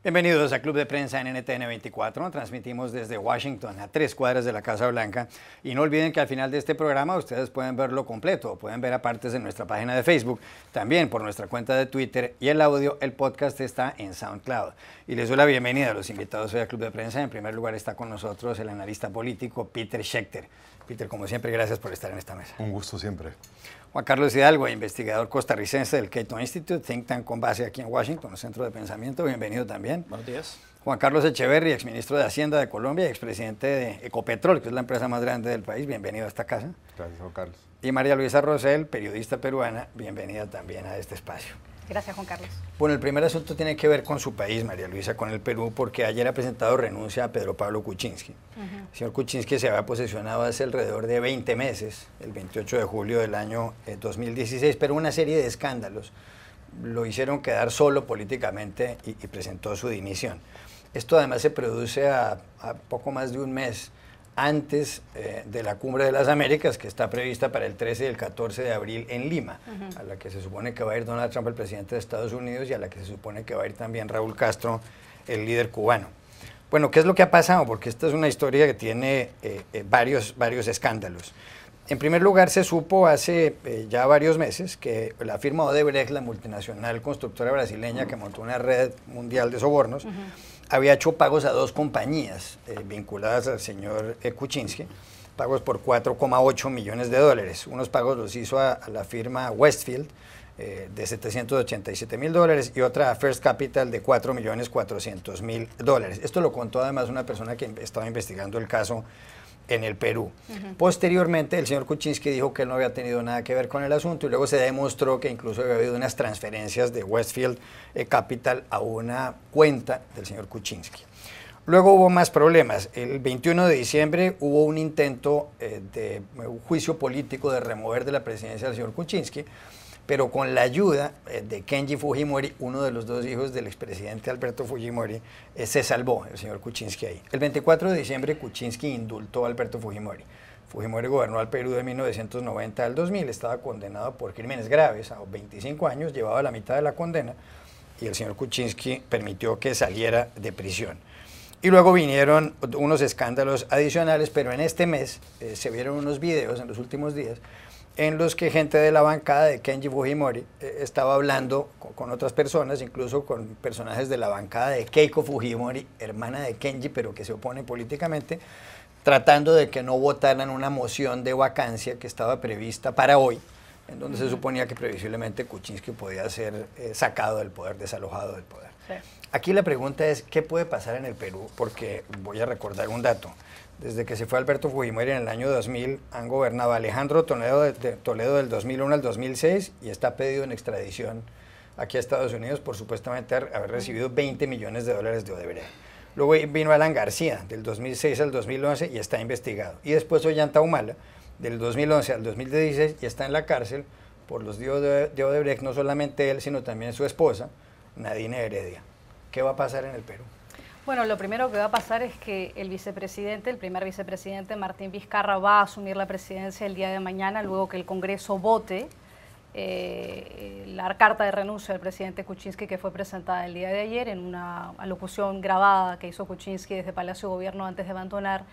Bienvenidos a Club de Prensa en NTN 24. Transmitimos desde Washington, a 3 cuadras de la Casa Blanca. Y no olviden que al final de este programa ustedes pueden verlo completo, pueden ver a partes en nuestra página de Facebook, también por nuestra cuenta de Twitter, y el audio, el podcast está en SoundCloud. Y les doy la bienvenida a los invitados hoy a Club de Prensa. En primer lugar está con nosotros el analista político Peter Schechter. Peter, como siempre, gracias por estar en esta mesa. Un gusto siempre. Juan Carlos Hidalgo, investigador costarricense del Cato Institute, think tank con base aquí en Washington, centro de pensamiento. Bienvenido también. Buenos días. Juan Carlos Echeverry, exministro de Hacienda de Colombia y expresidente de Ecopetrol, que es la empresa más grande del país. Bienvenido a esta casa. Gracias, Juan Carlos. Y María Luisa Rosell, periodista peruana, bienvenida también a este espacio. Gracias, Juan Carlos. Bueno, el primer asunto tiene que ver con su país, María Luisa, con el Perú, porque ayer ha presentado renuncia a Pedro Pablo Kuczynski. El señor Kuczynski se había posesionado hace alrededor de 20 meses, el 28 de julio del año 2016, pero una serie de escándalos lo hicieron quedar solo políticamente y presentó su dimisión. Esto además se produce a poco más de un mes antes de la Cumbre de las Américas, que está prevista para el 13 y el 14 de abril en Lima, a la que se supone que va a ir Donald Trump, el presidente de Estados Unidos, y a la que se supone que va a ir también Raúl Castro, el líder cubano. Bueno, ¿qué es lo que ha pasado? Porque esta es una historia que tiene varios escándalos. En primer lugar, se supo hace ya varios meses que la firma Odebrecht, la multinacional constructora brasileña que montó una red mundial de sobornos, había hecho pagos a 2 compañías vinculadas al señor Kuczynski, pagos por $4,8 millones. Unos pagos los hizo a la firma Westfield de $787,000 y otra a First Capital de $4,400,000. Esto lo contó además una persona que estaba investigando el caso en el Perú. Posteriormente, el señor Kuczynski dijo que él no había tenido nada que ver con el asunto y luego se demostró que incluso había habido unas transferencias de Westfield Capital a una cuenta del señor Kuczynski. Luego hubo más problemas. El 21 de diciembre hubo un intento de un juicio político de remover de la presidencia al señor Kuczynski, pero con la ayuda de Kenji Fujimori, uno de los 2 hijos del expresidente Alberto Fujimori, se salvó el señor Kuczynski ahí. El 24 de diciembre Kuczynski indultó a Alberto Fujimori. Fujimori gobernó al Perú de 1990 al 2000, estaba condenado por crímenes graves a 25 años, llevaba la mitad de la condena, y el señor Kuczynski permitió que saliera de prisión. Y luego vinieron unos escándalos adicionales, pero en este mes se vieron unos videos en los últimos días en los que gente de la bancada de Kenji Fujimori estaba hablando con otras personas, incluso con personajes de la bancada de Keiko Fujimori, hermana de Kenji, pero que se opone políticamente, tratando de que no votaran una moción de vacancia que estaba prevista para hoy, en donde se suponía que previsiblemente Kuczynski podía ser sacado del poder, desalojado del poder. Sí. Aquí la pregunta es, ¿qué puede pasar en el Perú? Porque voy a recordar un dato. Desde que se fue Alberto Fujimori en el año 2000, han gobernado Alejandro Toledo del 2001 al 2006 y está pedido en extradición aquí a Estados Unidos por supuestamente haber recibido $20 millones de Odebrecht. Luego vino Alan García del 2006 al 2011 y está investigado. Y después Ollanta Humala del 2011 al 2016 y está en la cárcel por los líos de Odebrecht, no solamente él, sino también su esposa, Nadine Heredia. ¿Qué va a pasar en el Perú? Bueno, lo primero que va a pasar es que el primer vicepresidente Martín Vizcarra va a asumir la presidencia el día de mañana, luego que el Congreso vote la carta de renuncia del presidente Kuczynski que fue presentada el día de ayer en una alocución grabada que hizo Kuczynski desde Palacio de Gobierno antes de abandonar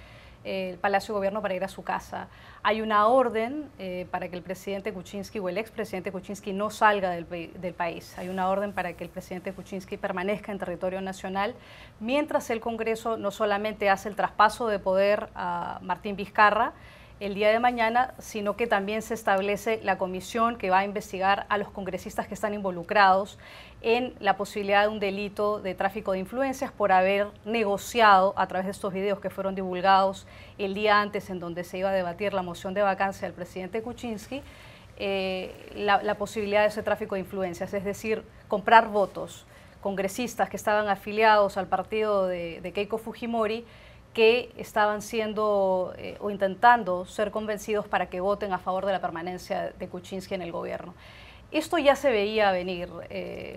el Palacio de Gobierno para ir a su casa. Hay una orden para que el presidente Kuczynski o el expresidente Kuczynski no salga del país. Hay una orden para que el presidente Kuczynski permanezca en territorio nacional, mientras el Congreso no solamente hace el traspaso de poder a Martín Vizcarra el día de mañana, sino que también se establece la comisión que va a investigar a los congresistas que están involucrados en la posibilidad de un delito de tráfico de influencias por haber negociado a través de estos videos que fueron divulgados el día antes en donde se iba a debatir la moción de vacancia del presidente Kuczynski, la posibilidad de ese tráfico de influencias, es decir, comprar votos, congresistas que estaban afiliados al partido de Keiko Fujimori, que estaban siendo o intentando ser convencidos para que voten a favor de la permanencia de Kuczynski en el gobierno. Esto ya se veía venir,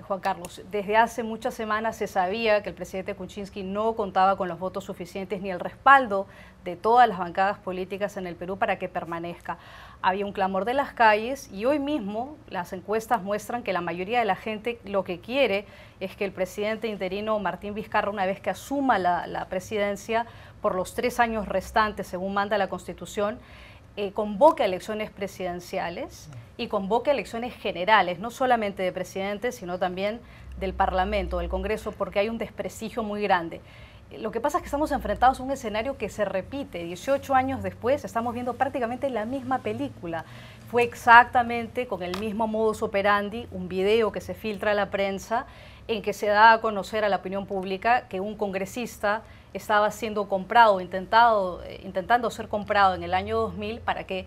Juan Carlos. Desde hace muchas semanas se sabía que el presidente Kuczynski no contaba con los votos suficientes ni el respaldo de todas las bancadas políticas en el Perú para que permanezca. Había un clamor de las calles y hoy mismo las encuestas muestran que la mayoría de la gente lo que quiere es que el presidente interino Martín Vizcarra, una vez que asuma la presidencia por los 3 años restantes, según manda la Constitución, convoque a elecciones presidenciales y convoque a elecciones generales, no solamente de presidente, sino también del Parlamento, del Congreso, porque hay un desprestigio muy grande. Lo que pasa es que estamos enfrentados a un escenario que se repite. 18 años después estamos viendo prácticamente la misma película. Fue exactamente con el mismo modus operandi, un video que se filtra a la prensa en que se da a conocer a la opinión pública que un congresista estaba siendo comprado, intentando ser comprado en el año 2000 para que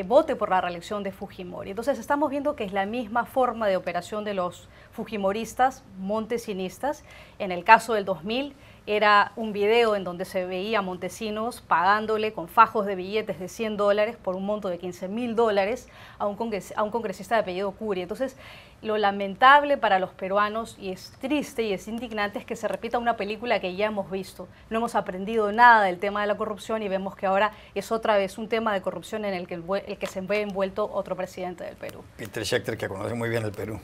vote por la reelección de Fujimori. Entonces estamos viendo que es la misma forma de operación de los fujimoristas, montesinistas. En el caso del 2000 era un video en donde se veía a Montesinos pagándole con fajos de billetes de $100 por un monto de $15.000 a un congresista de apellido Curia. Entonces, lo lamentable para los peruanos, y es triste y es indignante, es que se repita una película que ya hemos visto. No hemos aprendido nada del tema de la corrupción y vemos que ahora es otra vez un tema de corrupción en el que se ve envuelto otro presidente del Perú. Peter Schechter, que conoce muy bien el Perú.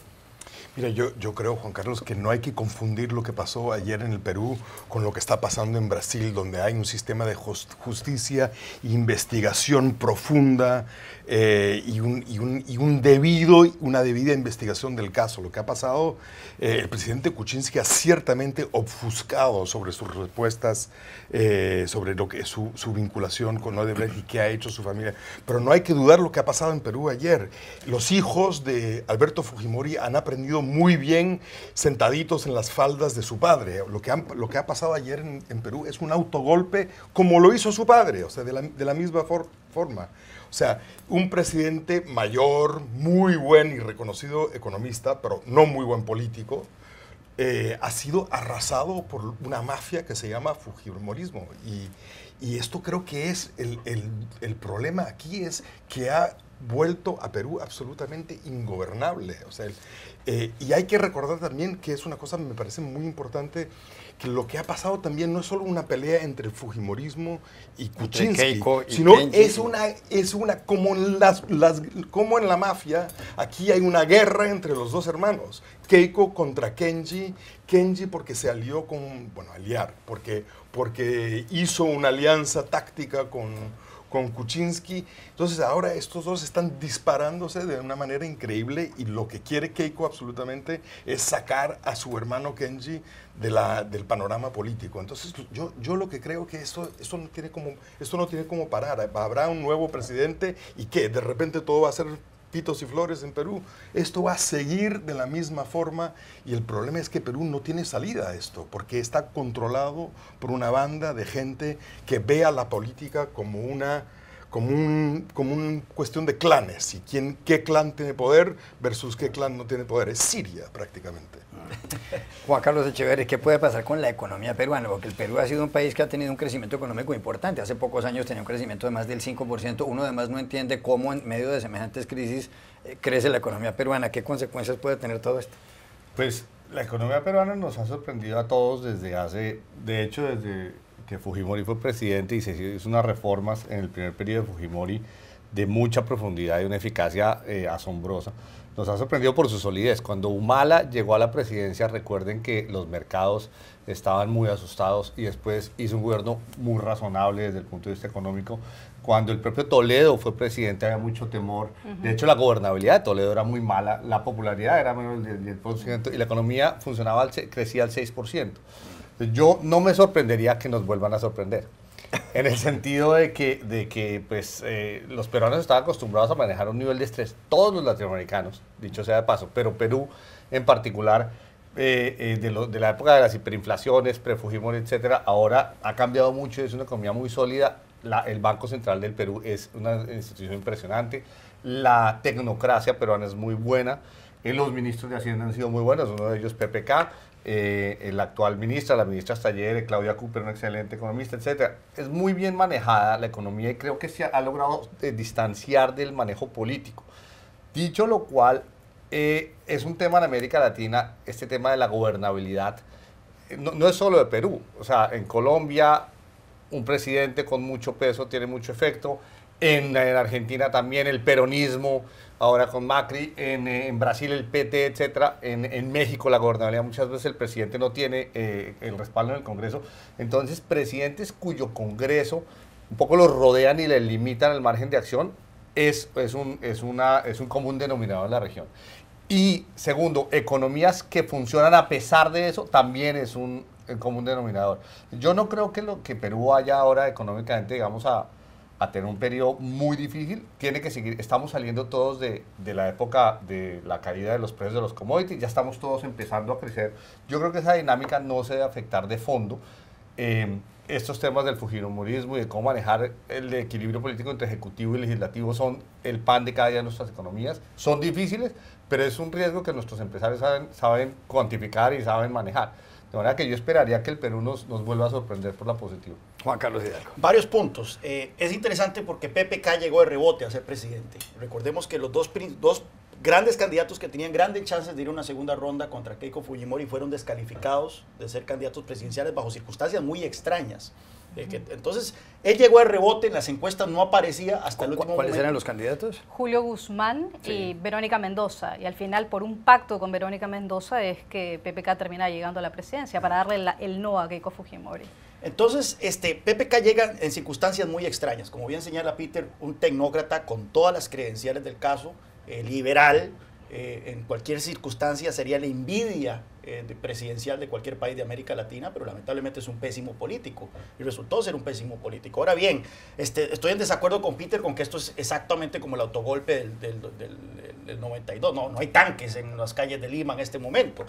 Mira, yo creo, Juan Carlos, que no hay que confundir lo que pasó ayer en el Perú con lo que está pasando en Brasil, donde hay un sistema de justicia, investigación profunda una debida investigación del caso. Lo que ha pasado, el presidente Kuczynski ha ciertamente ofuscado sobre sus respuestas, sobre lo que su vinculación con Odebrecht y qué ha hecho su familia. Pero no hay que dudar lo que ha pasado en Perú ayer. Los hijos de Alberto Fujimori han aprendido muy bien sentaditos en las faldas de su padre. Lo que ha pasado ayer en Perú es un autogolpe como lo hizo su padre, o sea, de la misma forma. O sea, un presidente mayor, muy buen y reconocido economista, pero no muy buen político, ha sido arrasado por una mafia que se llama Fujimorismo. Y esto creo que es el problema aquí, es que ha vuelto a Perú absolutamente ingobernable. O sea, y hay que recordar también que es una cosa, me parece muy importante, que lo que ha pasado también no es solo una pelea entre el Fujimorismo y Kuczynski, sino es una como en la mafia, aquí hay una guerra entre los dos hermanos. Keiko contra Kenji porque se alió porque hizo una alianza táctica con Kuczynski. Entonces ahora estos dos están disparándose de una manera increíble y lo que quiere Keiko absolutamente es sacar a su hermano Kenji del panorama político. Entonces yo lo que creo que esto no tiene como parar. Habrá un nuevo presidente y que de repente todo va a ser pitos y flores en Perú. Esto va a seguir de la misma forma y el problema es que Perú no tiene salida a esto porque está controlado por una banda de gente que ve a la política como una cuestión de clanes y qué clan tiene poder versus qué clan no tiene poder. Es Siria prácticamente. Juan Carlos Echeverri, ¿qué puede pasar con la economía peruana? Porque el Perú ha sido un país que ha tenido un crecimiento económico importante. Hace pocos años tenía un crecimiento de más del 5%. Uno además no entiende cómo en medio de semejantes crisis crece la economía peruana. ¿Qué consecuencias puede tener todo esto? Pues la economía peruana nos ha sorprendido a todos desde que Fujimori fue presidente y se hizo unas reformas en el primer periodo de Fujimori de mucha profundidad y una eficacia asombrosa. Nos ha sorprendido por su solidez. Cuando Humala llegó a la presidencia, recuerden que los mercados estaban muy asustados y después hizo un gobierno muy razonable desde el punto de vista económico. Cuando el propio Toledo fue presidente había mucho temor. De hecho, la gobernabilidad de Toledo era muy mala, la popularidad era menos del 10% y la economía crecía al 6%. Yo no me sorprendería que nos vuelvan a sorprender, en el sentido de que los peruanos estaban acostumbrados a manejar un nivel de estrés, todos los latinoamericanos, dicho sea de paso, pero Perú en particular, de la época de las hiperinflaciones, pre-Fujimori, etcétera, ahora ha cambiado mucho, es una economía muy sólida. El Banco Central del Perú es una institución impresionante, la tecnocracia peruana es muy buena, los ministros de Hacienda han sido muy buenos, uno de ellos PPK, la actual ministra, la ministra Stallere, Claudia Cooper, una excelente economista, etcétera. Es muy bien manejada la economía y creo que se ha logrado distanciar del manejo político. Dicho lo cual, es un tema en América Latina, este tema de la gobernabilidad. No es solo de Perú, o sea, en Colombia un presidente con mucho peso tiene mucho efecto, en Argentina también el peronismo, ahora con Macri, en Brasil el PT, etcétera, en México la gobernabilidad, muchas veces el presidente no tiene el respaldo en el Congreso, entonces presidentes cuyo Congreso un poco los rodean y les limitan el margen de acción, es un común denominador en la región. Y segundo, economías que funcionan a pesar de eso también es un común denominador. Yo no creo que Perú vaya ahora económicamente, digamos, a tener un periodo muy difícil. Tiene que seguir, estamos saliendo todos de la época de la caída de los precios de los commodities, ya estamos todos empezando a crecer. Yo creo que esa dinámica no se debe afectar de fondo. Estos temas del fujimorismo y de cómo manejar el equilibrio político entre ejecutivo y legislativo son el pan de cada día de nuestras economías. Son difíciles, pero es un riesgo que nuestros empresarios saben cuantificar y saben manejar. De manera que yo esperaría que el Perú nos vuelva a sorprender por la positiva. Juan Carlos Hidalgo. Varios puntos. Es interesante porque PPK llegó de rebote a ser presidente. Recordemos que los dos grandes candidatos que tenían grandes chances de ir a una segunda ronda contra Keiko Fujimori fueron descalificados de ser candidatos presidenciales bajo circunstancias muy extrañas. Entonces, él llegó de rebote, en las encuestas no aparecía hasta el último momento. ¿Cuáles eran los candidatos? Julio Guzmán y Verónica Mendoza. Y al final, por un pacto con Verónica Mendoza, es que PPK termina llegando a la presidencia para darle el no a Keiko Fujimori. Entonces, PPK llega en circunstancias muy extrañas. Como bien señala Peter, un tecnócrata con todas las credenciales del caso, liberal, en cualquier circunstancia sería la envidia presidencial de cualquier país de América Latina, pero lamentablemente es un pésimo político y resultó ser un pésimo político. Ahora bien, estoy en desacuerdo con Peter con que esto es exactamente como el autogolpe del 92. No hay tanques en las calles de Lima en este momento.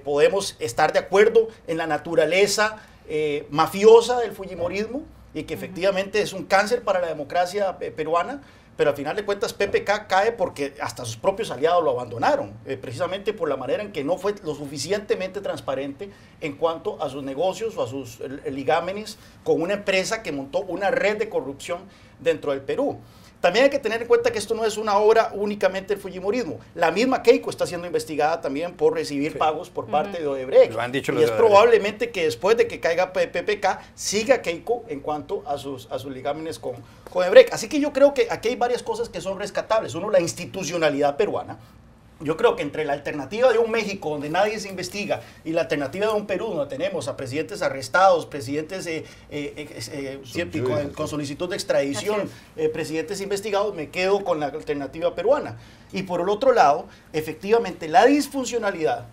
Podemos estar de acuerdo en la naturaleza mafiosa del fujimorismo y que efectivamente es un cáncer para la democracia peruana, pero al final de cuentas PPK cae porque hasta sus propios aliados lo abandonaron, precisamente por la manera en que no fue lo suficientemente transparente en cuanto a sus negocios o a sus ligámenes con una empresa que montó una red de corrupción dentro del Perú. También hay que tener en cuenta que esto no es una obra únicamente del fujimorismo. La misma Keiko está siendo investigada también por recibir pagos por parte de Odebrecht. Lo han dicho los y es de Odebrecht. probablemente que después de que caiga PPK, siga Keiko en cuanto a sus ligámenes con Odebrecht. Así que yo creo que aquí hay varias cosas que son rescatables. Uno, la institucionalidad peruana. Yo creo que entre la alternativa de un México donde nadie se investiga y la alternativa de un Perú donde tenemos a presidentes arrestados, presidentes con solicitud de extradición, presidentes investigados, me quedo con la alternativa peruana. Y por el otro lado, efectivamente, la disfuncionalidad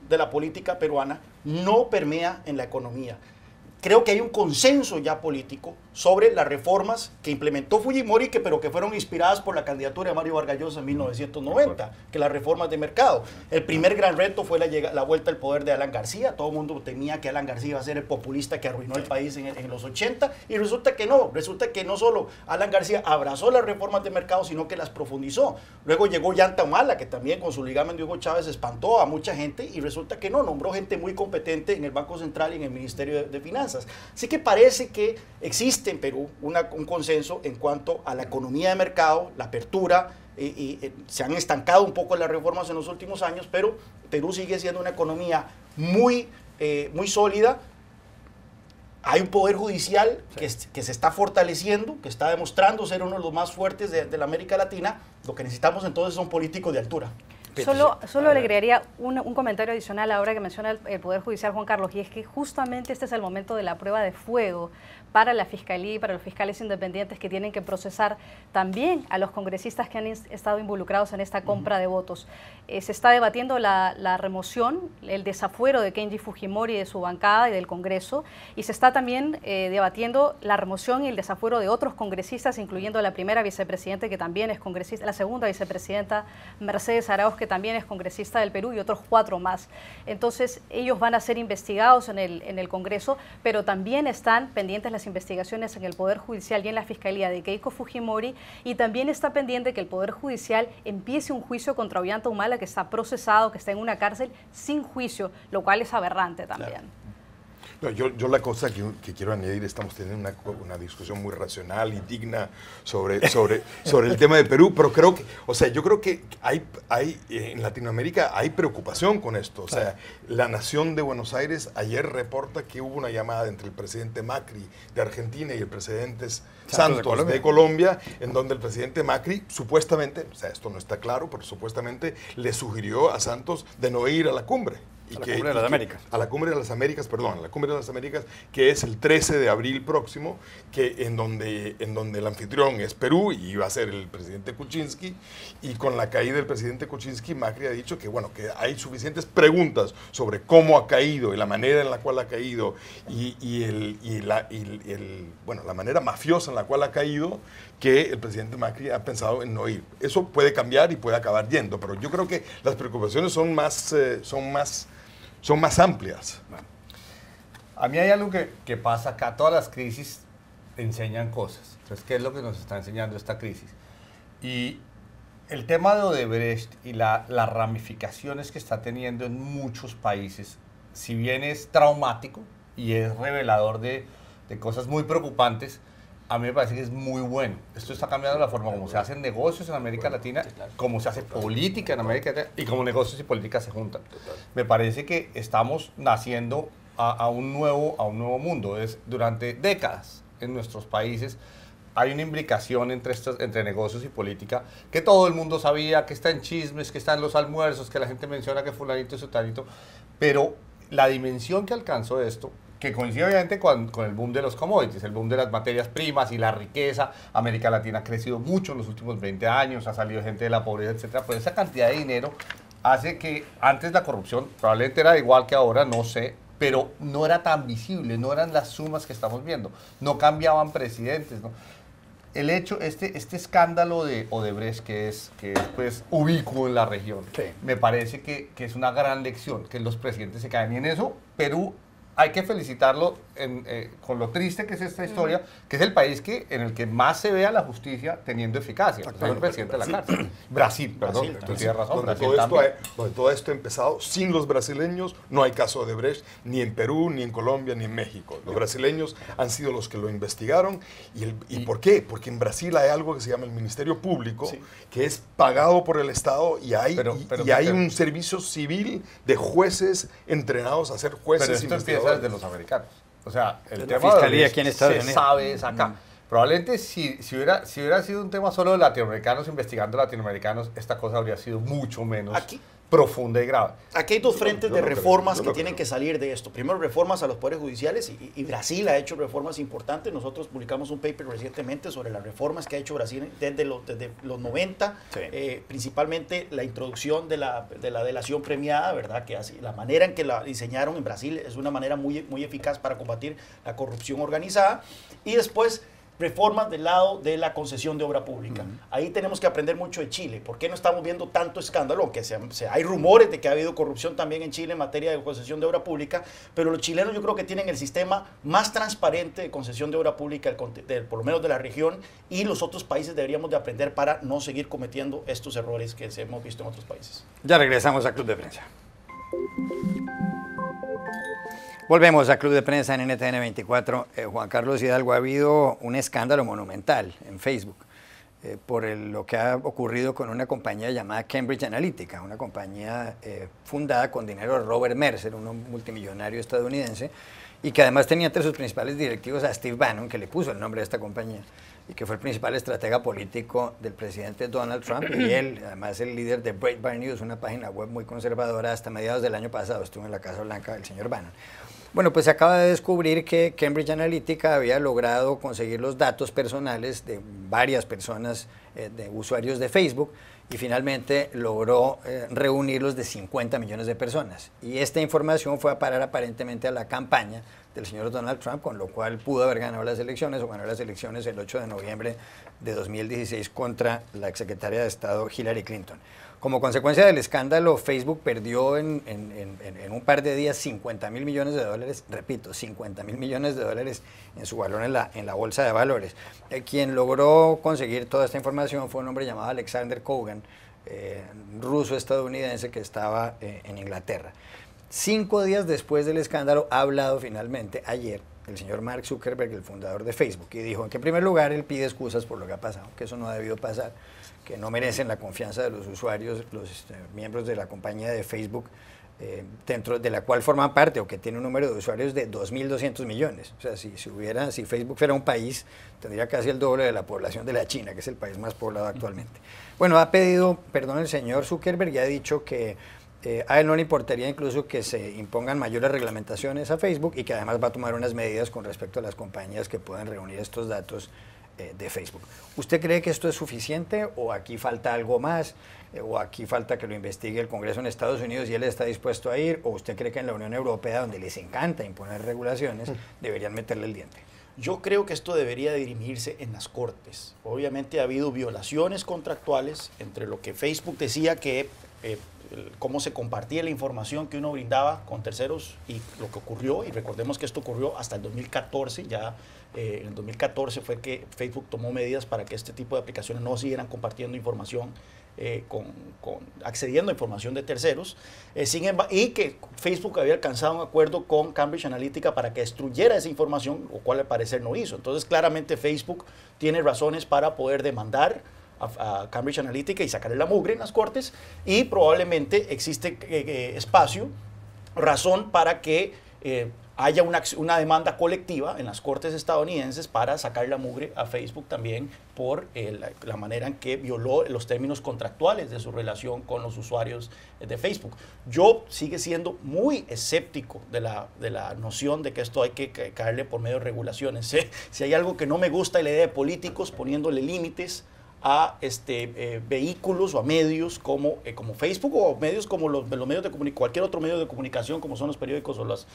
de la política peruana no permea en la economía. Creo que hay un consenso ya político sobre las reformas que implementó Fujimori, pero que fueron inspiradas por la candidatura de Mario Vargas Llosa en 1990, que las reformas de mercado. El primer gran reto fue la vuelta al poder de Alan García. Todo el mundo temía que Alan García iba a ser el populista que arruinó el país en los 80, y resulta que no solo Alan García abrazó las reformas de mercado, sino que las profundizó. Luego llegó Ollanta Humala, que también con su ligamen de Hugo Chávez espantó a mucha gente, y resulta que nombró gente muy competente en el Banco Central y en el Ministerio de Finanzas. Así que parece que existe en Perú un consenso en cuanto a la economía de mercado, la apertura, y se han estancado un poco las reformas en los últimos años, pero Perú sigue siendo una economía muy sólida. Hay un poder judicial que se está fortaleciendo, que está demostrando ser uno de los más fuertes de la América Latina. Lo que necesitamos entonces son políticos de altura. Solo le agregaría un comentario adicional ahora que menciona el Poder Judicial, Juan Carlos, y es que justamente este es el momento de la prueba de fuego para la Fiscalía y para los fiscales independientes que tienen que procesar también a los congresistas que han estado involucrados en esta compra de votos. Se está debatiendo la remoción, el desafuero de Kenji Fujimori de su bancada y del Congreso, y se está también debatiendo la remoción y el desafuero de otros congresistas, incluyendo la primera vicepresidenta, que también es congresista, la segunda vicepresidenta, Mercedes Arauz, que también es congresista del Perú, y otros 4 más. Entonces, ellos van a ser investigados en el Congreso, pero también están pendientes las investigaciones en el Poder Judicial y en la Fiscalía de Keiko Fujimori, y también está pendiente que el Poder Judicial empiece un juicio contra Ollanta Humala, que está procesado, que está en una cárcel sin juicio, lo cual es aberrante también. Claro. No, yo la cosa que quiero añadir, estamos teniendo una discusión muy racional y digna sobre el tema de Perú, pero creo que, o sea, yo creo que hay en Latinoamérica hay preocupación con esto. O sea, la Nación de Buenos Aires ayer reporta que hubo una llamada entre el presidente Macri de Argentina y el presidente Santos de Colombia, en donde el presidente Macri supuestamente, o sea, esto no está claro, pero supuestamente le sugirió a Santos de no ir a la cumbre. A la Cumbre de las Américas. A la Cumbre de las Américas, perdón, a la Cumbre de las Américas, que es el 13 de abril próximo, en donde el anfitrión es Perú y va a ser el presidente Kuczynski, y con la caída del presidente Kuczynski, Macri ha dicho que, bueno, que hay suficientes preguntas sobre cómo ha caído y la manera en la cual ha caído bueno, la manera mafiosa en la cual ha caído, que el presidente Macri ha pensado en no ir. Eso puede cambiar y puede acabar yendo, pero yo creo que las preocupaciones son más amplias. A mí hay algo que pasa acá. Todas las crisis enseñan cosas. Entonces, ¿qué es lo que nos está enseñando esta crisis? Y el tema de Odebrecht y las ramificaciones que está teniendo en muchos países, si bien es traumático y es revelador de cosas muy preocupantes, a mí me parece que es muy bueno. Esto está cambiando la forma como se hacen negocios en América Latina, cómo se hace política en América Latina y cómo negocios y política se juntan. Me parece que estamos naciendo a un nuevo mundo. Durante décadas en nuestros países hay una imbricación entre negocios y política que todo el mundo sabía, que está en chismes, que está en los almuerzos, que la gente menciona que fulanito es sutanito, pero la dimensión que alcanzó esto, que coincide obviamente con el boom de los commodities, el boom de las materias primas y la riqueza. América Latina ha crecido mucho en los últimos 20 años, ha salido gente de la pobreza, etcétera, pero esa cantidad de dinero hace que antes la corrupción probablemente era igual que ahora, no sé, pero no era tan visible, no eran las sumas que estamos viendo, no cambiaban presidentes, ¿no? El hecho, este escándalo de Odebrecht, que es pues ubicuo en la región, me parece que es una gran lección, que los presidentes se caen, y en eso Perú hay que felicitarlo con lo triste que es esta historia, que es el país en el que más se ve a la justicia teniendo eficacia. Es el presidente de la cárcel. Brasil, perdón, tú tienes razón. Donde todo esto ha empezado, sin los brasileños no hay caso de Odebrecht, ni en Perú, ni en Colombia, ni en México. Los brasileños han sido los que lo investigaron. ¿Y por qué? Porque en Brasil hay algo que se llama el Ministerio Público, que es pagado por el Estado, y hay un servicio civil de jueces entrenados a ser jueces investigadores. De los americanos. O sea, el de tema la fiscalía aquí en Estados Unidos se sabe es acá. Probablemente si hubiera sido un tema solo de latinoamericanos investigando latinoamericanos, esta cosa habría sido mucho menos profunda y grave. Aquí hay dos frentes de reformas que tienen que salir de esto. Primero, reformas a los poderes judiciales, y Brasil ha hecho reformas importantes. Nosotros publicamos un paper recientemente sobre las reformas que ha hecho Brasil desde los 90, principalmente la introducción de la delación premiada, ¿verdad? Que así, la manera en que la diseñaron en Brasil es una manera muy, muy eficaz para combatir la corrupción organizada. Y después, reformas del lado de la concesión de obra pública. Ahí tenemos que aprender mucho de Chile. ¿Por qué no estamos viendo tanto escándalo? Aunque hay rumores de que ha habido corrupción también en Chile en materia de concesión de obra pública, pero los chilenos yo creo que tienen el sistema más transparente de concesión de obra pública, por lo menos de la región, y los otros países deberíamos de aprender para no seguir cometiendo estos errores que hemos visto en otros países. Ya regresamos a Club de Prensa. Volvemos a Club de Prensa en NTN 24. Juan Carlos Hidalgo, ha habido un escándalo monumental en Facebook por lo que ha ocurrido con una compañía llamada Cambridge Analytica, una compañía fundada con dinero de Robert Mercer, un multimillonario estadounidense, y que además tenía entre sus principales directivos a Steve Bannon, que le puso el nombre de esta compañía, y que fue el principal estratega político del presidente Donald Trump, y él, además, el líder de Breitbart News, una página web muy conservadora. Hasta mediados del año pasado estuvo en la Casa Blanca del señor Bannon. Bueno, pues se acaba de descubrir que Cambridge Analytica había logrado conseguir los datos personales de varias personas, de usuarios de Facebook, y finalmente logró reunirlos de 50 millones de personas. Y esta información fue a parar aparentemente a la campaña del señor Donald Trump, con lo cual pudo haber ganado las elecciones, o ganó las elecciones el 8 de noviembre de 2016 contra la exsecretaria de Estado Hillary Clinton. Como consecuencia del escándalo, Facebook perdió en un par de días 50.000 millones de dólares, repito, 50.000 millones de dólares en su valor en la bolsa de valores. Quien logró conseguir toda esta información fue un hombre llamado Alexander Kogan, ruso-estadounidense, que estaba en Inglaterra. 5 días después del escándalo, ha hablado finalmente ayer el señor Mark Zuckerberg, el fundador de Facebook, y dijo que en primer lugar él pide excusas por lo que ha pasado, que eso no ha debido pasar, que no merecen la confianza de los usuarios, los miembros de la compañía de Facebook, dentro de la cual forman parte o que tiene un número de usuarios de 2.200 millones. O sea, si Facebook fuera un país, tendría casi el doble de la población de la China, que es el país más poblado actualmente. Bueno, ha pedido perdón el señor Zuckerberg y ha dicho que a él no le importaría incluso que se impongan mayores reglamentaciones a Facebook y que además va a tomar unas medidas con respecto a las compañías que puedan reunir estos datos de Facebook. ¿Usted cree que esto es suficiente o aquí falta algo más? ¿O aquí falta que lo investigue el Congreso en Estados Unidos y él está dispuesto a ir? ¿O usted cree que en la Unión Europea, donde les encanta imponer regulaciones, deberían meterle el diente? Yo creo que esto debería dirimirse en las Cortes. Obviamente ha habido violaciones contractuales entre lo que Facebook decía que cómo se compartía la información que uno brindaba con terceros y lo que ocurrió, y recordemos que esto ocurrió hasta el 2014, ya en el 2014 fue que Facebook tomó medidas para que este tipo de aplicaciones no siguieran compartiendo información, accediendo a información de terceros, y que Facebook había alcanzado un acuerdo con Cambridge Analytica para que destruyera esa información, lo cual al parecer no hizo. Entonces claramente Facebook tiene razones para poder demandar a Cambridge Analytica y sacarle la mugre en las Cortes, y probablemente existe razón para que haya una demanda colectiva en las Cortes estadounidenses para sacar la mugre a Facebook también por la manera en que violó los términos contractuales de su relación con los usuarios de Facebook. Yo sigue siendo muy escéptico de la noción de que esto hay que caerle por medio de regulaciones. Si hay algo que no me gusta, es la idea de políticos poniéndole límites a vehículos o a medios como Facebook o medios como los medios de cualquier otro medio de comunicación como son los periódicos o los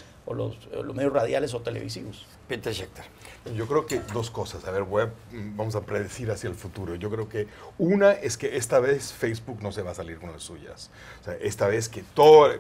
medios radiales o televisivos. Peter Schechter. Yo creo que dos cosas. A ver, vamos a predecir hacia el futuro. Yo creo que una es que esta vez Facebook no se va a salir con las suyas. O sea, esta vez que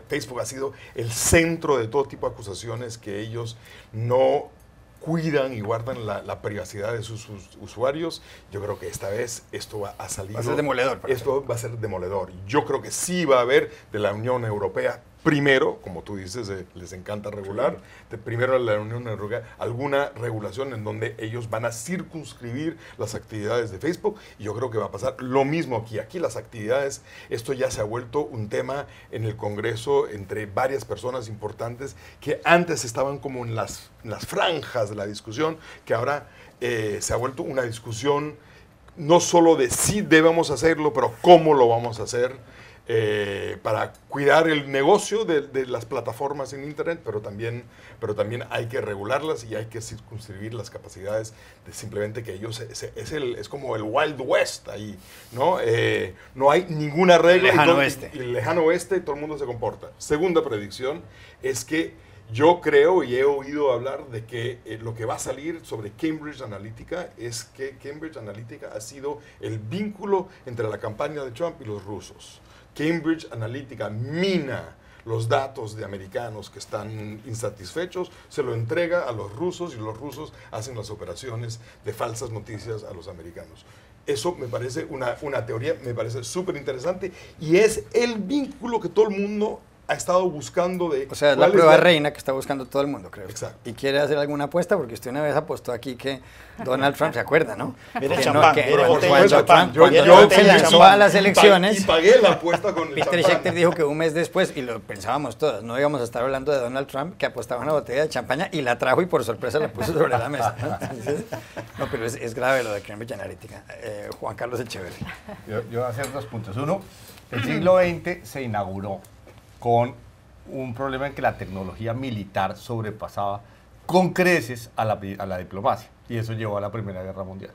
Facebook ha sido el centro de todo tipo de acusaciones que ellos no cuidan y guardan la privacidad de sus usuarios. Yo creo que esta vez esto va a salir. Va a ser demoledor. Esto va a ser demoledor. Yo creo que sí va a haber de la Unión Europea, primero, como tú dices, les encanta regular, primero la Unión Europea, alguna regulación en donde ellos van a circunscribir las actividades de Facebook, y yo creo que va a pasar lo mismo aquí. Aquí las actividades, esto ya se ha vuelto un tema en el Congreso entre varias personas importantes que antes estaban como en las franjas de la discusión, que ahora se ha vuelto una discusión no solo de si debemos hacerlo, pero cómo lo vamos a hacer. Para cuidar el negocio de las plataformas en Internet, pero también hay que regularlas y hay que circunscribir las capacidades de simplemente que ellos es como el Wild West ahí, ¿no? No hay ninguna regla. El lejano oeste, y todo el mundo se comporta. Segunda predicción es que yo creo y he oído hablar de que lo que va a salir sobre Cambridge Analytica es que Cambridge Analytica ha sido el vínculo entre la campaña de Trump y los rusos. Cambridge Analytica mina los datos de americanos que están insatisfechos, se lo entrega a los rusos y los rusos hacen las operaciones de falsas noticias a los americanos. Eso me parece una teoría, me parece súper interesante, y es el vínculo que todo el mundo ha estado buscando de... O sea, es la prueba reina que está buscando todo el mundo, creo. Exacto. ¿Y quiere hacer alguna apuesta? Porque usted una vez apostó aquí que Donald Trump, ¿se acuerda, no? Mire, cuando se lanzó a las elecciones... Y pagué la apuesta con el Peter Schechter dijo que un mes después, y lo pensábamos todos, no íbamos a estar hablando de Donald Trump, que apostaba una botella de champaña y la trajo y por sorpresa la puso sobre la mesa, ¿no? Entonces, no, pero es grave lo de Cambridge Analytica. Juan Carlos Echeverri. Yo voy a hacer 2 puntos. Uno, el siglo XX se inauguró con un problema en que la tecnología militar sobrepasaba con creces a la diplomacia, y eso llevó a la Primera Guerra Mundial.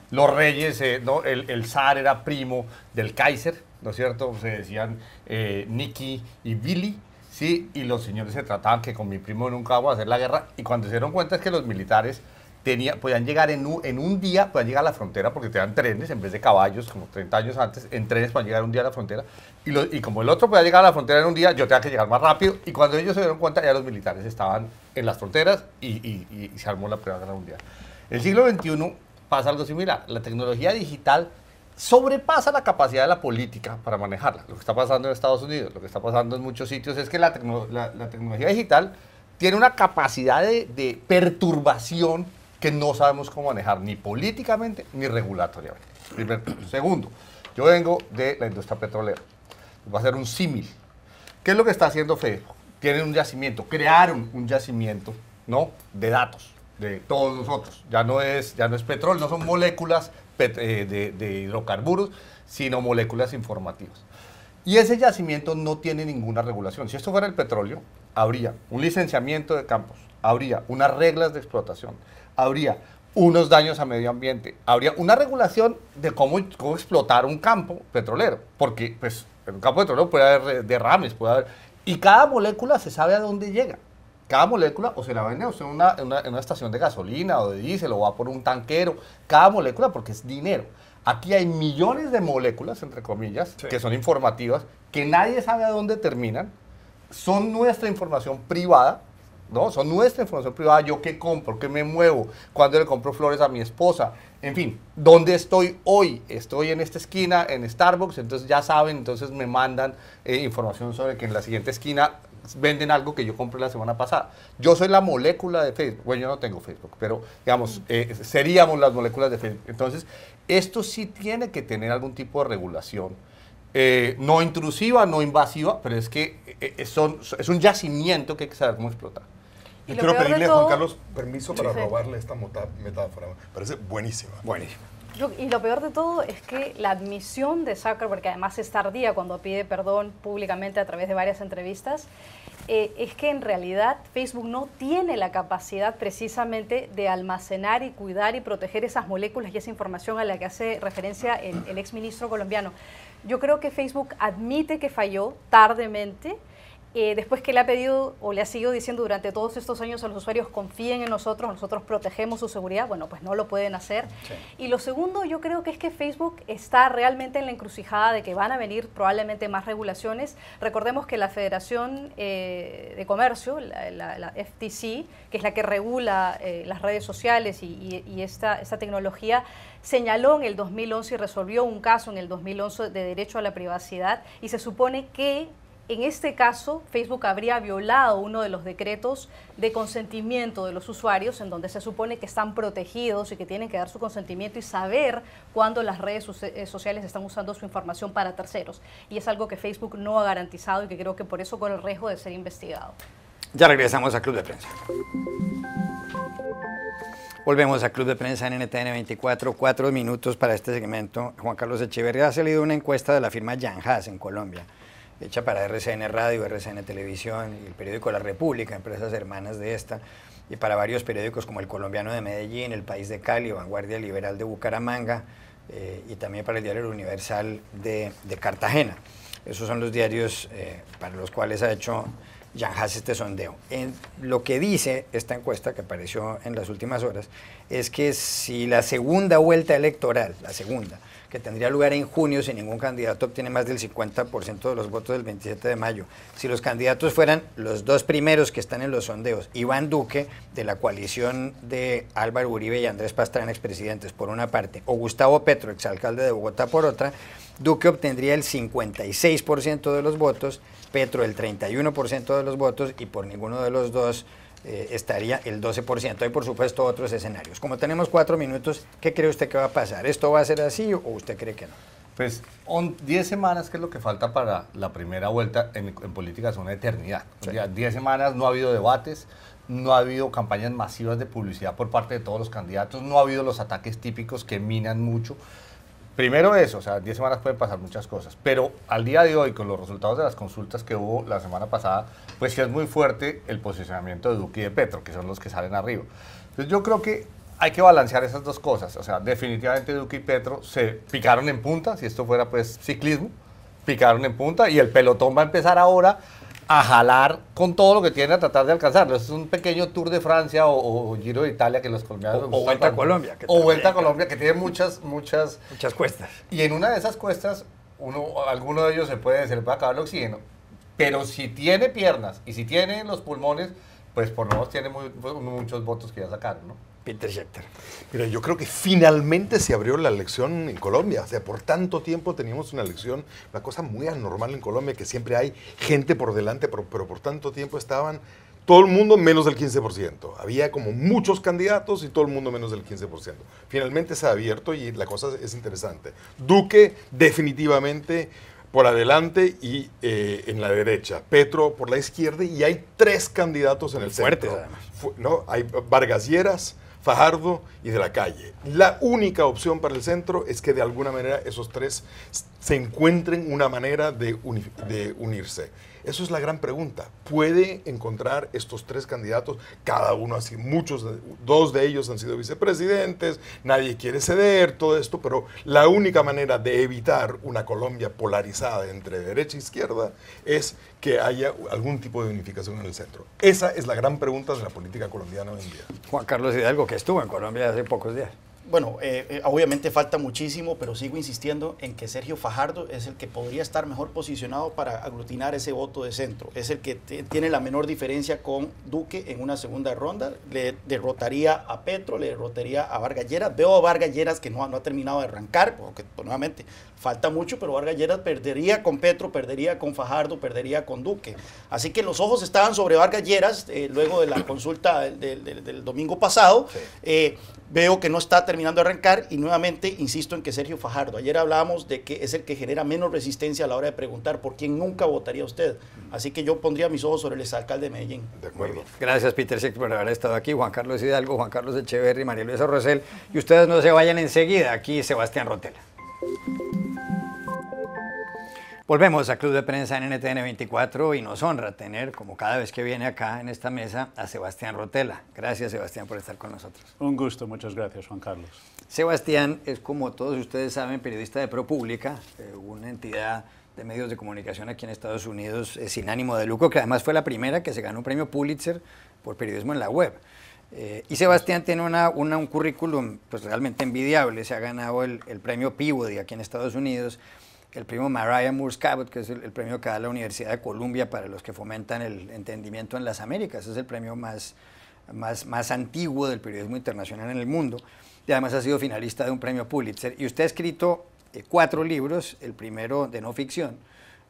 Los reyes, ¿no? el zar era primo del Kaiser, ¿no es cierto? Se decían Nicky y Billy, ¿sí? Y los señores se trataban que con mi primo nunca vamos a hacer la guerra, y cuando se dieron cuenta es que los militares podían llegar en un día, podían llegar a la frontera, porque tenían trenes en vez de caballos, como 30 años antes, en trenes para llegar un día a la frontera, y como el otro podía llegar a la frontera en un día, yo tenía que llegar más rápido, y cuando ellos se dieron cuenta ya los militares estaban en las fronteras y se armó la Primera Guerra Mundial. El siglo XXI pasa algo similar. La tecnología digital sobrepasa la capacidad de la política para manejarla. Lo que está pasando en Estados Unidos, lo que está pasando en muchos sitios es que la tecnología digital tiene una capacidad de perturbación que no sabemos cómo manejar, ni políticamente ni regulatoriamente. Primer punto. Segundo, yo vengo de la industria petrolera. Voy a hacer un símil. ¿Qué es lo que está haciendo Facebook? Tienen un yacimiento, crearon un yacimiento, ¿no?, de datos de todos nosotros. Ya no es petróleo, no son moléculas de hidrocarburos, sino moléculas informativas. Y ese yacimiento no tiene ninguna regulación. Si esto fuera el petróleo, habría un licenciamiento de campos, habría unas reglas de explotación, habría unos daños a medio ambiente, habría una regulación de cómo explotar un campo petrolero, porque pues, en un campo petrolero puede haber derrames, puede haber, y cada molécula se sabe a dónde llega. Cada molécula o se la vende usted en una estación de gasolina o de diésel o va por un tanquero, cada molécula porque es dinero. Aquí hay millones de moléculas, entre comillas, sí, que son informativas, que nadie sabe a dónde terminan, son nuestra información privada, ¿no? Son nuestra información privada, yo qué compro, qué me muevo, cuándo le compro flores a mi esposa, en fin, ¿dónde estoy hoy? Estoy en esta esquina, en Starbucks, entonces ya saben, entonces me mandan información sobre que en la siguiente esquina venden algo que yo compré la semana pasada. Yo soy la molécula de Facebook. Bueno, yo no tengo Facebook, pero digamos, seríamos las moléculas de Facebook. Entonces, esto sí tiene que tener algún tipo de regulación. No intrusiva, no invasiva, pero es que es un yacimiento que hay que saber cómo explotar. Yo quiero pedirle a Juan Carlos permiso para robarle esta metáfora. Me parece buenísima. Buenísima. Y lo peor de todo es que la admisión de Zuckerberg, que además es tardía cuando pide perdón públicamente a través de varias entrevistas, es que en realidad Facebook no tiene la capacidad precisamente de almacenar y cuidar y proteger esas moléculas y esa información a la que hace referencia el exministro colombiano. Yo creo que Facebook admite que falló tardemente, después que le ha pedido o le ha seguido diciendo durante todos estos años a los usuarios confíen en nosotros protegemos su seguridad, bueno, pues no lo pueden hacer. Sí. Y lo segundo, yo creo que es que Facebook está realmente en la encrucijada de que van a venir probablemente más regulaciones. Recordemos que la Federación de Comercio, la FTC, que es la que regula las redes sociales y esta tecnología, señaló en el 2011 y resolvió un caso en el 2011 de derecho a la privacidad, y se supone que en este caso, Facebook habría violado uno de los decretos de consentimiento de los usuarios, en donde se supone que están protegidos y que tienen que dar su consentimiento y saber cuándo las redes sociales están usando su información para terceros. Y es algo que Facebook no ha garantizado y que creo que por eso corre el riesgo de ser investigado. Ya regresamos a Club de Prensa. Volvemos a Club de Prensa en NTN 24, 4 minutos para este segmento. Juan Carlos Echeverría ha salido una encuesta de la firma Yanhas en Colombia, hecha para RCN Radio, RCN Televisión y el periódico La República, empresas hermanas de esta, y para varios periódicos como El Colombiano de Medellín, El País de Cali, Vanguardia Liberal de Bucaramanga, y también para el diario El Universal de Cartagena. Esos son los diarios para los cuales ha hecho Yanhas este sondeo. Lo que dice esta encuesta, que apareció en las últimas horas, es que si la segunda vuelta electoral, que tendría lugar en junio si ningún candidato obtiene más del 50% de los votos del 27 de mayo. Si los candidatos fueran los dos primeros que están en los sondeos, Iván Duque, de la coalición de Álvaro Uribe y Andrés Pastrana, expresidentes, por una parte, o Gustavo Petro, exalcalde de Bogotá, por otra, Duque obtendría el 56% de los votos, Petro el 31% de los votos, y por ninguno de los dos estaría el 12%. Hay, por supuesto, otros escenarios. Como tenemos 4 minutos, ¿qué cree usted que va a pasar? ¿Esto va a ser así o usted cree que no? Pues 10 semanas, que es lo que falta para la primera vuelta en política, es una eternidad. Sí. 10 semanas, no ha habido debates, no ha habido campañas masivas de publicidad por parte de todos los candidatos, no ha habido los ataques típicos que minan mucho. Primero eso, o sea, 10 semanas pueden pasar muchas cosas, pero al día de hoy, con los resultados de las consultas que hubo la semana pasada, pues sí es muy fuerte el posicionamiento de Duque y de Petro, que son los que salen arriba. Entonces yo creo que hay que balancear esas dos cosas, o sea, definitivamente Duque y Petro se picaron en punta, si esto fuera pues ciclismo, picaron en punta, y el pelotón va a empezar ahora a jalar con todo lo que tiene a tratar de alcanzarlo. Es un pequeño Tour de Francia o Giro de Italia que los colombianos... O Vuelta a Colombia. O Vuelta a Colombia, que tiene muchas cuestas. Y en una de esas cuestas, alguno de ellos se puede acabar el oxígeno. Pero si tiene piernas y si tiene los pulmones, pues por lo menos tiene muchos votos que ya sacaron, ¿no? Peter Schechter. Mira, yo creo que finalmente se abrió la elección en Colombia. O sea, por tanto tiempo teníamos una elección, una cosa muy anormal en Colombia, que siempre hay gente por delante, pero por tanto tiempo estaban todo el mundo menos del 15%. Había como muchos candidatos y todo el mundo menos del 15%. Finalmente se ha abierto y la cosa es interesante. Duque definitivamente por adelante y en la derecha. Petro por la izquierda y hay 3 candidatos en el fuertes, centro. además. ¿No? Hay Vargas Lleras, Fajardo y de la Calle. La única opción para el centro es que de alguna manera esos 3 se encuentren una manera de unirse. Eso es la gran pregunta. ¿Puede encontrar estos 3 candidatos? Cada uno así, dos de ellos han sido vicepresidentes, nadie quiere ceder, todo esto, pero la única manera de evitar una Colombia polarizada entre derecha e izquierda es que haya algún tipo de unificación en el centro. Esa es la gran pregunta de la política colombiana hoy en día. Juan Carlos Hidalgo, que estuvo en Colombia hace pocos días. Bueno, obviamente falta muchísimo, pero sigo insistiendo en que Sergio Fajardo es el que podría estar mejor posicionado para aglutinar ese voto de centro. Es el que tiene la menor diferencia con Duque en una segunda ronda. Le derrotaría a Petro, le derrotaría a Vargas Lleras. Veo a Vargas Lleras que no ha terminado de arrancar, porque pues, nuevamente falta mucho, pero Vargas Lleras perdería con Petro, perdería con Fajardo, perdería con Duque. Así que los ojos estaban sobre Vargas Lleras luego de la consulta del domingo pasado. Sí. Veo que no está terminando de arrancar y nuevamente insisto en que Sergio Fajardo. Ayer hablábamos de que es el que genera menos resistencia a la hora de preguntar por quién nunca votaría usted. Así que yo pondría mis ojos sobre el exalcalde de Medellín. De acuerdo. Gracias, Peter Schechter, por haber estado aquí. Juan Carlos Hidalgo, Juan Carlos Echeverri, María Luisa Rosell. Y ustedes no se vayan enseguida. Aquí Sebastián Rotella. Volvemos a Club de Prensa en NTN 24 y nos honra tener, como cada vez que viene acá en esta mesa, a Sebastián Rotella. Gracias, Sebastián, por estar con nosotros. Un gusto, muchas gracias, Juan Carlos. Sebastián es, como todos ustedes saben, periodista de ProPublica, una entidad de medios de comunicación aquí en Estados Unidos sin ánimo de lucro, que además fue la primera que se ganó un premio Pulitzer por periodismo en la web. Y Sebastián tiene un currículum pues, realmente envidiable. Se ha ganado el premio Peabody aquí en Estados Unidos, el premio Mariah Moores Cabot, que es el premio que da la Universidad de Columbia para los que fomentan el entendimiento en las Américas. Es el premio más antiguo del periodismo internacional en el mundo. Y además ha sido finalista de un premio Pulitzer. Y usted ha escrito 4 libros, el primero de no ficción,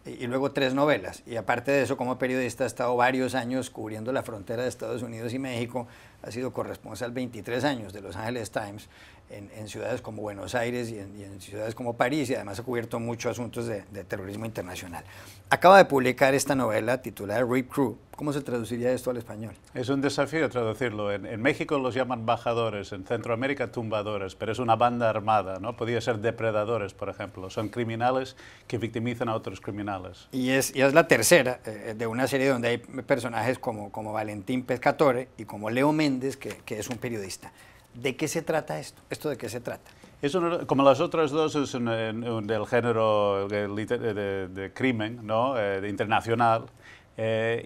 y luego 3 novelas. Y aparte de eso, como periodista, ha estado varios años cubriendo la frontera de Estados Unidos y México. Ha sido corresponsal 23 años de Los Angeles Times en ciudades como Buenos Aires y en ciudades como París, y además ha cubierto muchos asuntos de terrorismo internacional. Acaba de publicar esta novela titulada Rape Crew. ¿Cómo se traduciría esto al español? Es un desafío traducirlo. En México los llaman bajadores, en Centroamérica tumbadores, pero es una banda armada, ¿no? Podría ser depredadores, por ejemplo. Son criminales que victimizan a otros criminales. Y es la tercera de una serie donde hay personajes como Valentín Pescatore y como Leo Méndez, que es un periodista. ¿De qué se trata esto? ¿Esto de qué se trata? Como las otras dos, es del género de crimen, ¿no? Internacional.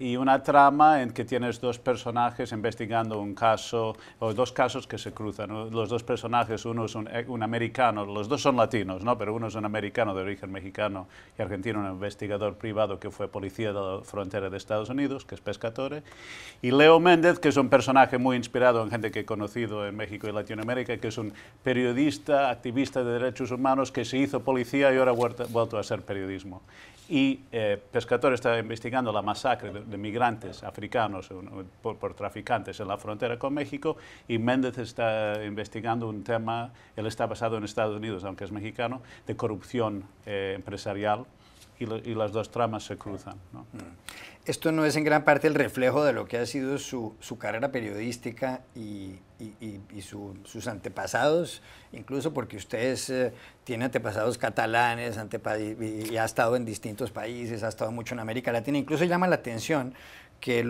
Y una trama en que tienes 2 personajes investigando un caso, o 2 casos que se cruzan, ¿no? Los 2 personajes, uno es un americano, los 2 son latinos, ¿no? Pero uno es un americano de origen mexicano y argentino, un investigador privado que fue policía de la frontera de Estados Unidos, que es Pescatore, y Leo Méndez, que es un personaje muy inspirado en gente que he conocido en México y Latinoamérica, que es un periodista, activista de derechos humanos que se hizo policía y ahora ha vuelto a ser periodismo. Y Pescatore está investigando la masacre de migrantes africanos por traficantes en la frontera con México, y Méndez está investigando un tema, él está basado en Estados Unidos, aunque es mexicano, de corrupción empresarial, y las 2 tramas se cruzan, ¿no? Esto no es en gran parte el reflejo de lo que ha sido su carrera periodística y sus antepasados, incluso porque usted tiene antepasados catalanes, y ha estado en distintos países, ha estado mucho en América Latina. Incluso llama la atención que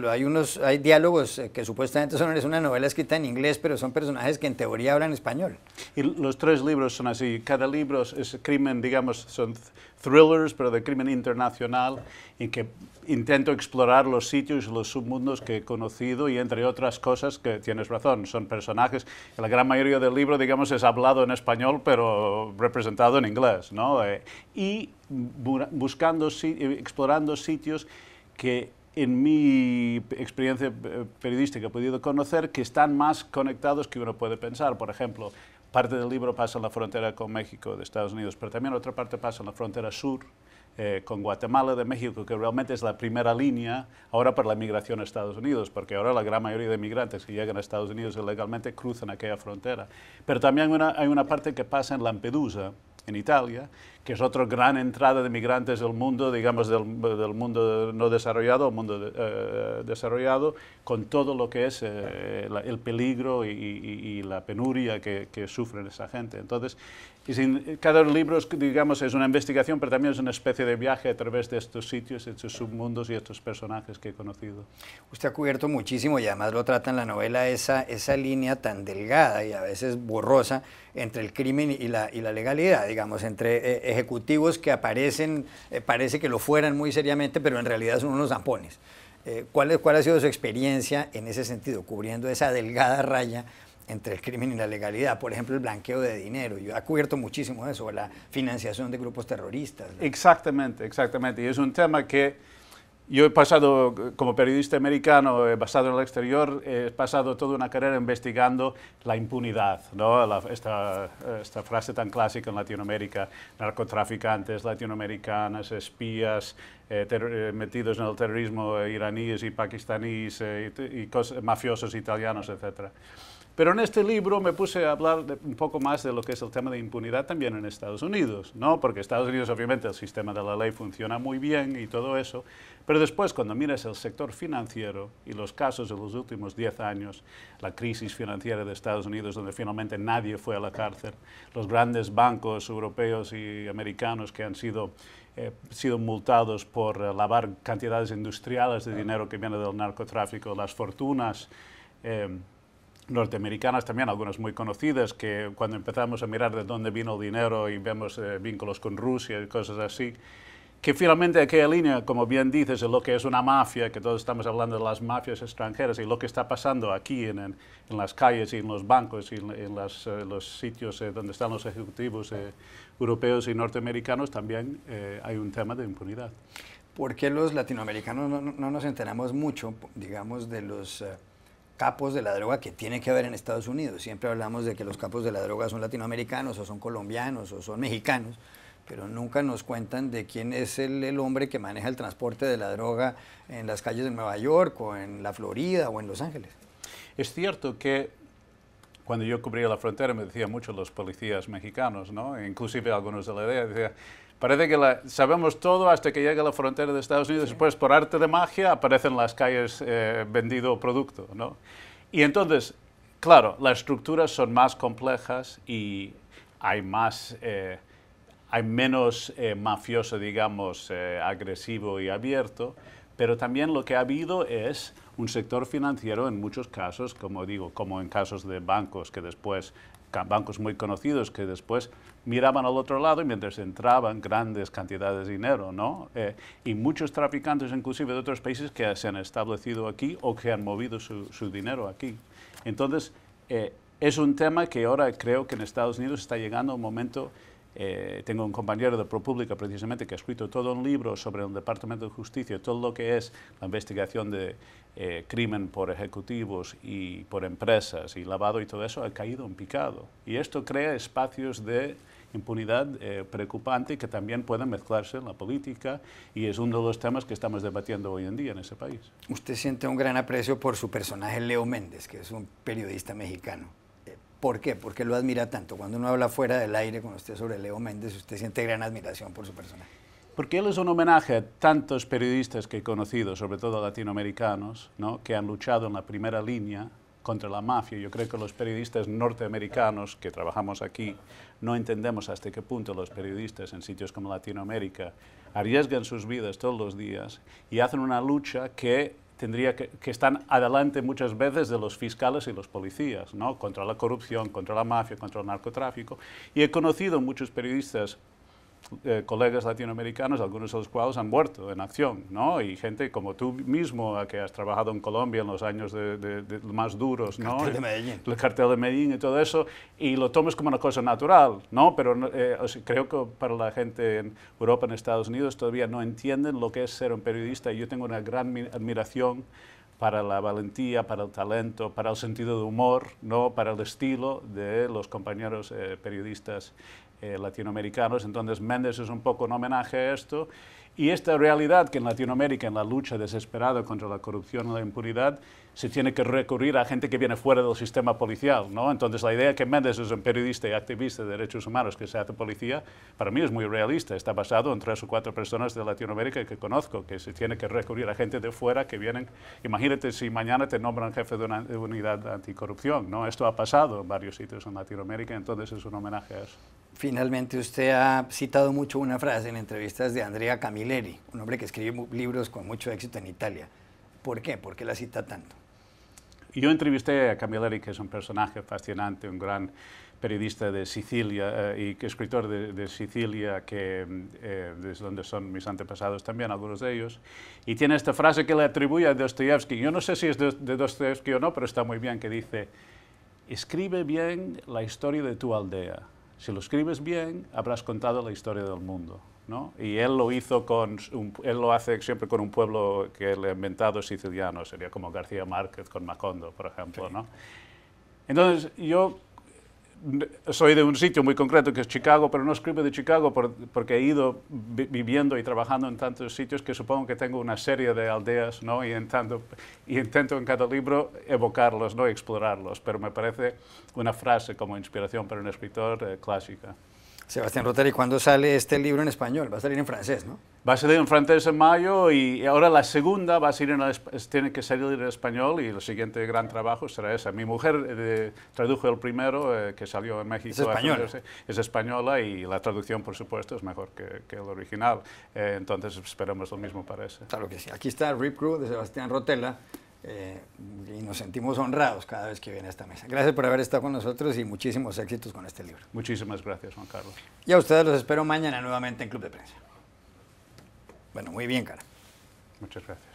hay diálogos que supuestamente es una novela escrita en inglés, pero son personajes que en teoría hablan español. Y los 3 libros son así. Cada libro es crimen, digamos, son thrillers, pero de crimen internacional, en que intento explorar los sitios y los submundos que he conocido, y entre otras cosas, que tienes razón, son personajes, la gran mayoría del libro, digamos, es hablado en español, pero representado en inglés, ¿no? Y explorando sitios que en mi experiencia periodística he podido conocer que están más conectados que uno puede pensar. Por ejemplo, parte del libro pasa en la frontera con México de Estados Unidos, pero también otra parte pasa en la frontera sur con Guatemala de México, que realmente es la primera línea ahora para la migración a Estados Unidos, porque ahora la gran mayoría de migrantes que llegan a Estados Unidos ilegalmente cruzan aquella frontera. Pero también hay una parte que pasa en Lampedusa, en Italia, que es otra gran entrada de migrantes del mundo, digamos, del mundo no desarrollado al mundo desarrollado, con todo lo que es el peligro y la penuria que sufren esa gente. Entonces, cada libro, digamos, es una investigación, pero también es una especie de viaje a través de estos sitios, estos submundos y estos personajes que he conocido. Usted ha cubierto muchísimo y además lo trata en la novela esa línea tan delgada y a veces borrosa entre el crimen y la legalidad, digamos, entre ejecutivos que aparecen, parece que lo fueran muy seriamente, pero en realidad son unos zampones. ¿Cuál ha sido su experiencia en ese sentido, cubriendo esa delgada raya entre el crimen y la legalidad? Por ejemplo, el blanqueo de dinero. Yo he cubierto muchísimo eso, la financiación de grupos terroristas, ¿no? Exactamente, exactamente. Y es un tema que yo he pasado, como periodista americano, basado en el exterior, he pasado toda una carrera investigando la impunidad, ¿no? Esta frase tan clásica en Latinoamérica: narcotraficantes latinoamericanos, espías metidos en el terrorismo, iraníes y pakistaníes, y mafiosos italianos, etc. Pero en este libro me puse a hablar un poco más de lo que es el tema de impunidad también en Estados Unidos, ¿no? Porque en Estados Unidos, obviamente, el sistema de la ley funciona muy bien y todo eso, pero después, cuando miras el sector financiero y los casos de los últimos 10 años, la crisis financiera de Estados Unidos, donde finalmente nadie fue a la cárcel, los grandes bancos europeos y americanos que han sido multados por lavar cantidades industriales de dinero que viene del narcotráfico, las fortunas norteamericanas también, algunas muy conocidas, que cuando empezamos a mirar de dónde vino el dinero y vemos vínculos con Rusia y cosas así, que finalmente aquella línea, como bien dices, es lo que es una mafia, que todos estamos hablando de las mafias extranjeras, y lo que está pasando aquí en las calles y en los bancos y en los sitios donde están los ejecutivos europeos y norteamericanos, también hay un tema de impunidad. ¿Por qué los latinoamericanos no nos enteramos mucho, digamos, de los capos de la droga que tiene que haber en Estados Unidos? Siempre hablamos de que los capos de la droga son latinoamericanos o son colombianos o son mexicanos, pero nunca nos cuentan de quién es el hombre que maneja el transporte de la droga en las calles de Nueva York o en la Florida o en Los Ángeles. Es cierto que cuando yo cubría la frontera me decían mucho los policías mexicanos, ¿no? Inclusive algunos de la DEA, decían: parece que sabemos todo hasta que llega a la frontera de Estados Unidos, sí. Después, por arte de magia, aparecen en las calles vendido producto, ¿no? Y entonces, claro, las estructuras son más complejas y hay menos mafioso, digamos, agresivo y abierto, pero también lo que ha habido es un sector financiero en muchos casos, como digo, como en casos de bancos que después, bancos muy conocidos que después miraban al otro lado y mientras entraban grandes cantidades de dinero, ¿no? Y muchos traficantes, inclusive de otros países, que se han establecido aquí o que han movido su dinero aquí. Entonces, es un tema que ahora creo que en Estados Unidos está llegando a un momento. Tengo un compañero de ProPublica precisamente que ha escrito todo un libro sobre el Departamento de Justicia, todo lo que es la investigación de crimen por ejecutivos y por empresas y lavado y todo eso ha caído en picado. Y esto crea espacios de impunidad preocupante que también pueden mezclarse en la política y es uno de los temas que estamos debatiendo hoy en día en ese país. Usted siente un gran aprecio por su personaje Leo Méndez, que es un periodista mexicano. ¿Por qué? ¿Por qué lo admira tanto? Cuando uno habla fuera del aire con usted sobre Leo Méndez, usted siente gran admiración por su personaje. Porque él es un homenaje a tantos periodistas que he conocido, sobre todo latinoamericanos, ¿no? Que han luchado en la primera línea contra la mafia. Yo creo que los periodistas norteamericanos que trabajamos aquí no entendemos hasta qué punto los periodistas en sitios como Latinoamérica arriesgan sus vidas todos los días y hacen una lucha que están adelante muchas veces de los fiscales y los policías, ¿no? Contra la corrupción, contra la mafia, contra el narcotráfico. Y he conocido muchos periodistas colegas latinoamericanos, algunos de los cuales han muerto en acción, ¿no? Y gente como tú mismo, que has trabajado en Colombia en los años de más duros, ¿no? El cartel de Medellín. El cartel de Medellín y todo eso, y lo tomas como una cosa natural, ¿no? Pero o sea, creo que para la gente en Europa, en Estados Unidos, todavía no entienden lo que es ser un periodista, y yo tengo una gran admiración para la valentía, para el talento, para el sentido de humor, ¿no? Para el estilo de los compañeros periodistas latinoamericanos. Entonces Méndez es un poco un homenaje a esto, y esta realidad que en Latinoamérica, en la lucha desesperada contra la corrupción y la impunidad, se tiene que recurrir a gente que viene fuera del sistema policial, ¿no? Entonces la idea que Méndez es un periodista y activista de derechos humanos que se hace policía, para mí es muy realista. Está basado en 3 o 4 personas de Latinoamérica que conozco, que se tiene que recurrir a gente de fuera que vienen. Imagínate si mañana te nombran jefe de una unidad anticorrupción, ¿no? Esto ha pasado en varios sitios en Latinoamérica, entonces es un homenaje a eso. Finalmente, usted ha citado mucho una frase en entrevistas de Andrea Camilleri, un hombre que escribe libros con mucho éxito en Italia. ¿Por qué? ¿Por qué la cita tanto? Yo entrevisté a Camilleri, que es un personaje fascinante, un gran periodista de Sicilia y escritor de Sicilia, que desde donde son mis antepasados también, algunos de ellos, y tiene esta frase que le atribuye a Dostoyevsky. Yo no sé si es de Dostoyevsky o no, pero está muy bien, que dice: escribe bien la historia de tu aldea. Si lo escribes bien, habrás contado la historia del mundo, ¿no? Y él lo hizo él lo hace siempre con un pueblo que él ha inventado siciliano, sería como García Márquez con Macondo, por ejemplo, ¿no? Entonces, yo soy de un sitio muy concreto que es Chicago, pero no escribo de Chicago porque he ido viviendo y trabajando en tantos sitios que supongo que tengo una serie de aldeas, ¿no? Y intento en cada libro evocarlos, ¿no? Y explorarlos, pero me parece una frase como inspiración para un escritor clásica. Sebastián Rotary, ¿cuándo sale este libro en español? Va a salir en francés, ¿no? Va a salir en francés en mayo, y ahora la segunda va a salir tiene que salir en español, y el siguiente gran trabajo será esa. Mi mujer tradujo el primero, que salió en México. ¿Es española? Es española, y la traducción, por supuesto, es mejor que el original. Entonces esperamos lo mismo para ese. Claro que sí. Aquí está el Rip Crew de Sebastián Rotella, y nos sentimos honrados cada vez que viene a esta mesa. Gracias por haber estado con nosotros y muchísimos éxitos con este libro. Muchísimas gracias, Juan Carlos. Y a ustedes los espero mañana nuevamente en Club de Prensa. Bueno, muy bien, cara. Muchas gracias.